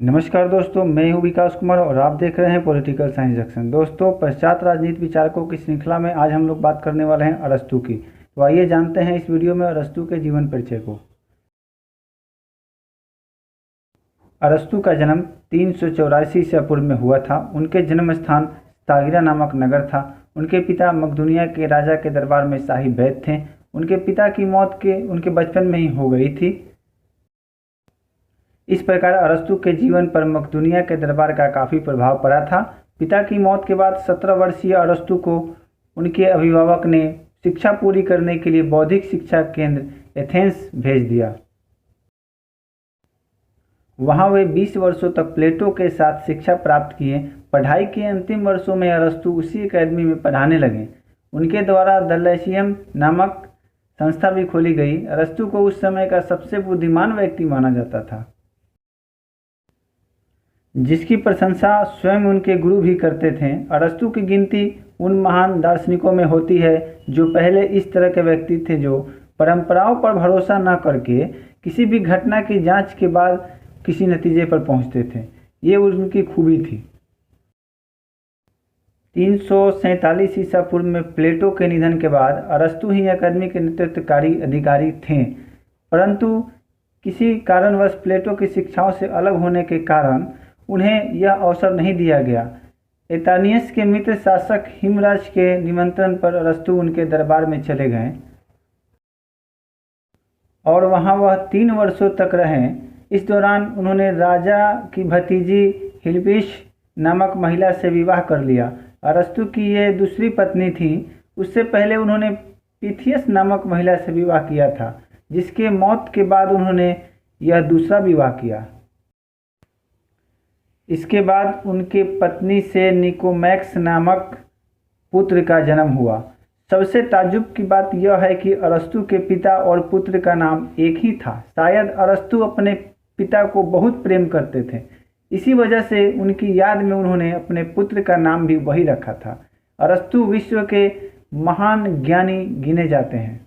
नमस्कार दोस्तों, मैं हूं विकास कुमार और आप देख रहे हैं पॉलिटिकल साइंस सेक्शन। दोस्तों, पश्चात राजनीति विचारकों की श्रृंखला में आज हम लोग बात करने वाले हैं अरस्तू की। तो आइए जानते हैं इस वीडियो में अरस्तू के जीवन परिचय को। अरस्तू का जन्म 384 ईसा पूर्व में हुआ था। उनके जन्म स्थान स्तागिरा नामक नगर था। उनके पिता मकदूनिया के राजा के दरबार में शाही वैद्य थे। उनके पिता की मौत उनके बचपन में ही हो गई थी। इस प्रकार अरस्तू के जीवन पर मकदूनिया के दरबार का काफ़ी प्रभाव पड़ा था। पिता की मौत के बाद 17 वर्षीय अरस्तू को उनके अभिभावक ने शिक्षा पूरी करने के लिए बौद्धिक शिक्षा केंद्र एथेंस भेज दिया। वहां वे 20 वर्षों तक प्लेटो के साथ शिक्षा प्राप्त किए। पढ़ाई के अंतिम वर्षों में अरस्तू उसी एकेडमी में पढ़ाने लगे। उनके द्वारा द लाइसियम नामक संस्था भी खोली गई। अरस्तू को उस समय का सबसे बुद्धिमान व्यक्ति माना जाता था, जिसकी प्रशंसा स्वयं उनके गुरु भी करते थे। अरस्तू की गिनती उन महान दार्शनिकों में होती है जो पहले इस तरह के व्यक्ति थे जो परंपराओं पर भरोसा न करके किसी भी घटना की जांच के बाद किसी नतीजे पर पहुंचते थे। ये उनकी खूबी थी। 347 ईसा पूर्व में प्लेटो के निधन के बाद अरस्तू ही अकादमी के नेतृत्वकारी अधिकारी थे, परंतु किसी कारणवश प्लेटो की शिक्षाओं से अलग होने के कारण उन्हें यह अवसर नहीं दिया गया। एतानियस के मित्र शासक हिमराज के निमंत्रण पर अरस्तू उनके दरबार में चले गए और वहां वह 3 वर्षों तक रहे। इस दौरान उन्होंने राजा की भतीजी हिल्पिश नामक महिला से विवाह कर लिया। अरस्तू की ये दूसरी पत्नी थी। उससे पहले उन्होंने पिथियस नामक महिला से विवाह किया था, जिसके मौत के बाद उन्होंने यह दूसरा विवाह किया। इसके बाद उनके पत्नी से निकोमैक्स नामक पुत्र का जन्म हुआ। सबसे ताज्जुब की बात यह है कि अरस्तू के पिता और पुत्र का नाम एक ही था। शायद अरस्तू अपने पिता को बहुत प्रेम करते थे, इसी वजह से उनकी याद में उन्होंने अपने पुत्र का नाम भी वही रखा था। अरस्तू विश्व के महान ज्ञानी गिने जाते हैं।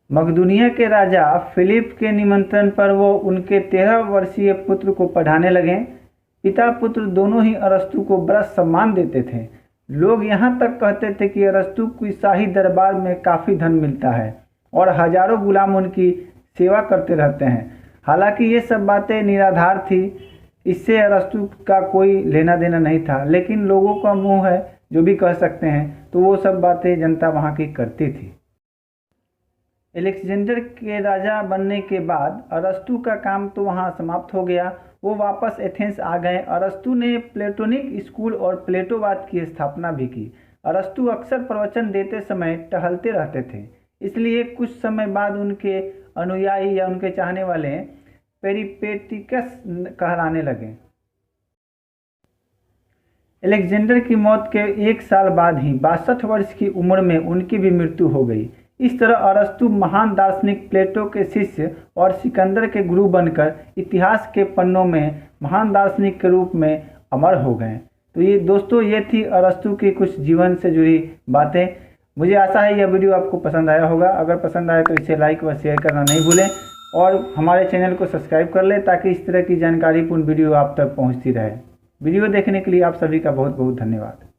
मकदूनिया के राजा फिलिप के निमंत्रण पर वो उनके 13 वर्षीय पुत्र को पढ़ाने लगे। पिता पुत्र दोनों ही अरस्तू को बड़ा सम्मान देते थे। लोग यहाँ तक कहते थे कि अरस्तू की शाही दरबार में काफ़ी धन मिलता है और हजारों गुलाम उनकी सेवा करते रहते हैं। हालांकि ये सब बातें निराधार थी, इससे अरस्तू का कोई लेना देना नहीं था, लेकिन लोगों का मुँह है जो भी कह सकते हैं, तो वो सब बातें जनता वहाँ की करती थी। अलेक्जेंडर के राजा बनने के बाद अरस्तू का काम तो वहाँ समाप्त हो गया। वो वापस एथेंस आ गए। अरस्तू ने प्लेटोनिक स्कूल और प्लेटोवाद की स्थापना भी की। अरस्तू अक्सर प्रवचन देते समय टहलते रहते थे, इसलिए कुछ समय बाद उनके अनुयायी या उनके चाहने वाले पेरिपेटिकस कहलाने लगे। अलेक्जेंडर की मौत के 1 साल बाद ही 62 वर्ष की उम्र में उनकी भी मृत्यु हो गई। इस तरह अरस्तू महान दार्शनिक प्लेटो के शिष्य और सिकंदर के गुरु बनकर इतिहास के पन्नों में महान दार्शनिक के रूप में अमर हो गए। तो ये दोस्तों, ये थी अरस्तू की कुछ जीवन से जुड़ी बातें। मुझे आशा है यह वीडियो आपको पसंद आया होगा। अगर पसंद आए तो इसे लाइक व शेयर करना नहीं भूलें और हमारे चैनल को सब्सक्राइब कर लें ताकि इस तरह की जानकारीपूर्ण वीडियो आप तक पहुँचती रहे। वीडियो देखने के लिए आप सभी का बहुत बहुत धन्यवाद।